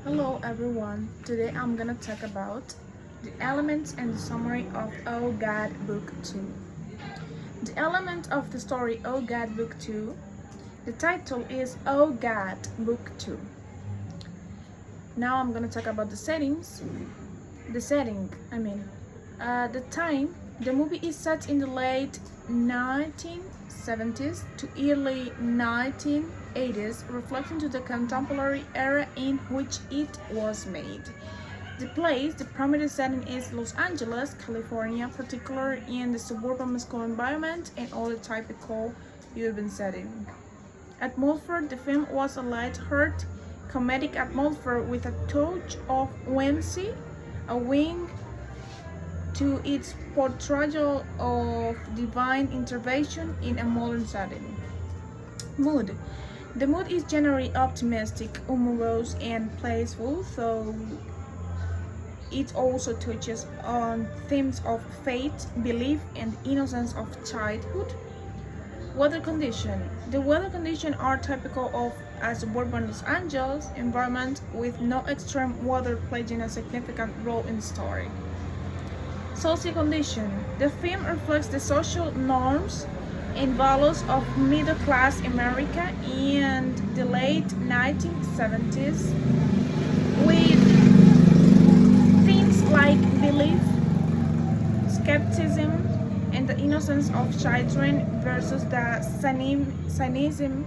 Hello everyone, today I'm gonna talk about the elements and the summary of Oh God Book 2. The element of the story Oh God Book 2, the title is Oh God Book 2. Now I'm gonna talk about the settings. The time. The movie is set in the late 1970s to early 1980s, reflecting to the contemporary era in which it was made. The primary setting is Los Angeles, California, particularly in the suburban school environment and all the typical urban setting. Atmosphere, the film was a light-hearted, comedic atmosphere with a touch of whimsy, a wing to its portrayal of divine intervention in a modern setting. Mood. The mood is generally optimistic, humorous, and playful, though it also touches on themes of faith, belief, and innocence of childhood. Weather condition. The weather conditions are typical of a suburban Los Angeles environment with no extreme weather playing a significant role in the story. Social condition. The film reflects the social norms and values of middle-class America in the late 1970s with themes like belief, skepticism, and the innocence of children versus the cynicism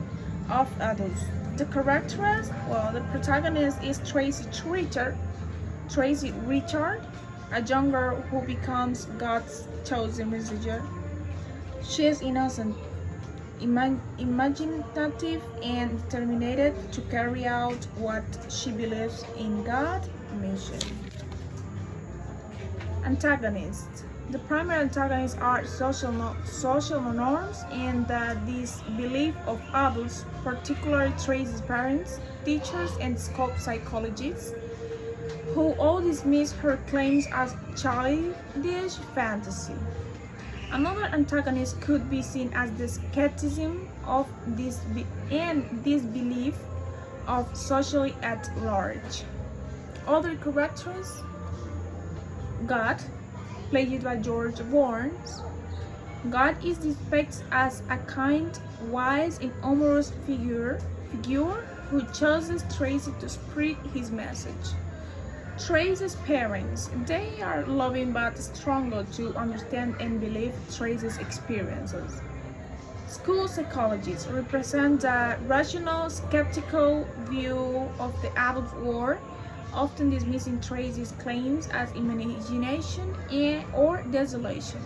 of adults. The characters, the protagonist is Tracy Richard, a young girl who becomes God's chosen messenger. She is innocent, imaginative, and determined to carry out what she believes in God's mission. Antagonists. The primary antagonists are social norms and the disbelief of adults, particularly Tracy's parents, teachers, and school psychologists, who all dismiss her claims as childish fantasy. Another antagonist could be seen as the skepticism of disbelief of society at large. Other characters: God, played by George Burns. God is depicted as a kind, wise, and humorous figure who chooses Tracy to spread his message. Tracy's parents, they are loving but struggle to understand and believe Tracy's experiences. School psychologists represent a rational, skeptical view of the adult world, often dismissing Tracy's claims as imagination or desolation.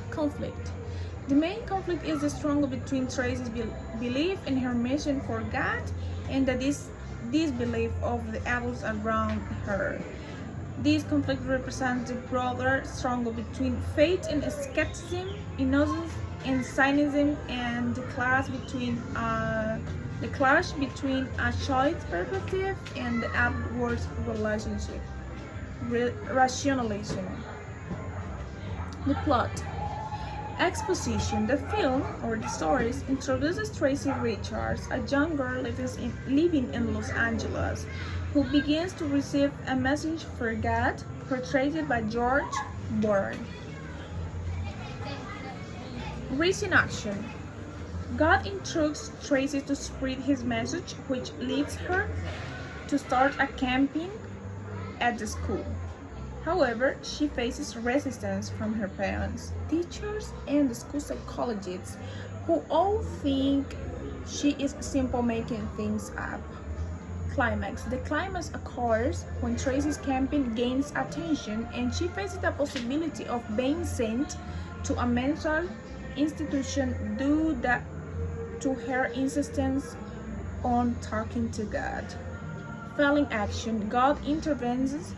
Conflict. The main conflict is the struggle between Tracy's belief in her mission for God and the disbelief of the adults around her. This conflict represents the broader struggle between faith and skepticism, innocence and cynicism, and the clash between a child's perspective and the adult world's rationalization. The plot. Exposition. The film, or the stories, introduces Tracy Richards, a young girl living in Los Angeles, who begins to receive a message for God, portrayed by George Burns. Recent action. God instructs Tracy to spread his message, which leads her to start a campaign at the school. However, she faces resistance from her parents, teachers, and the school psychologists, who all think she is simply making things up. Climax. The climax occurs when Tracy's campaign gains attention and she faces the possibility of being sent to a mental institution due to her insistence on talking to God. Failing action. God intervenes,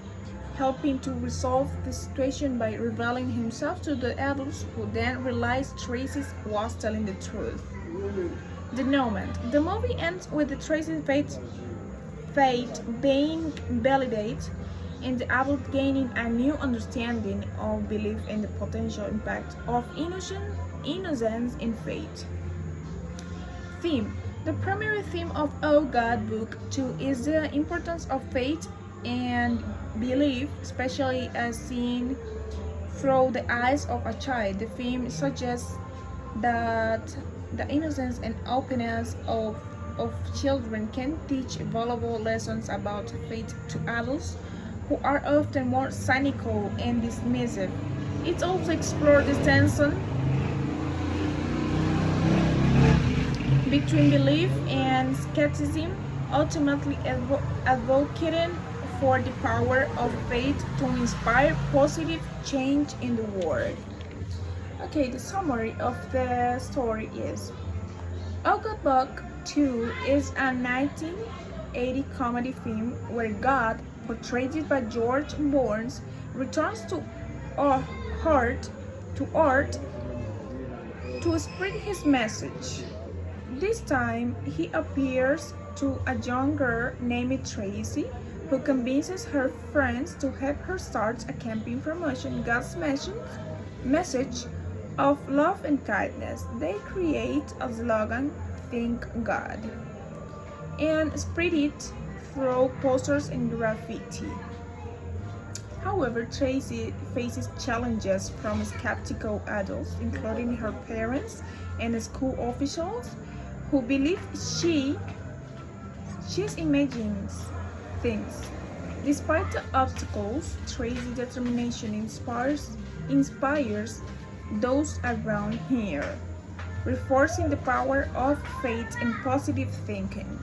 helping to resolve the situation by revealing himself to the adults, who then realize Tracy was telling the truth. Denouement. The movie ends with the Tracy's fate being validated and the adult gaining a new understanding of belief and the potential impact of innocence and faith. Theme. The primary theme of Oh God Book 2 is the importance of faith and belief, especially as seen through the eyes of a child. The theme suggests that the innocence and openness of children can teach valuable lessons about faith to adults who are often more cynical and dismissive. It also explores the tension between belief and skepticism, ultimately advocating for the power of faith to inspire positive change in the world. Okay, the summary of the story is Book 2 is a 1980 comedy film where God, portrayed by George Burns, returns to Earth to spread his message. This time, he appears to a young girl named Tracy, who convinces her friends to help her start a campaign promoting God's message of love and kindness. They create a slogan, Thank God, and spread it through posters and graffiti. However, Tracy faces challenges from skeptical adults, including her parents and school officials, who believe she's imagining things. Despite the obstacles, Tracy's determination inspires those around her, reinforcing the power of faith and positive thinking.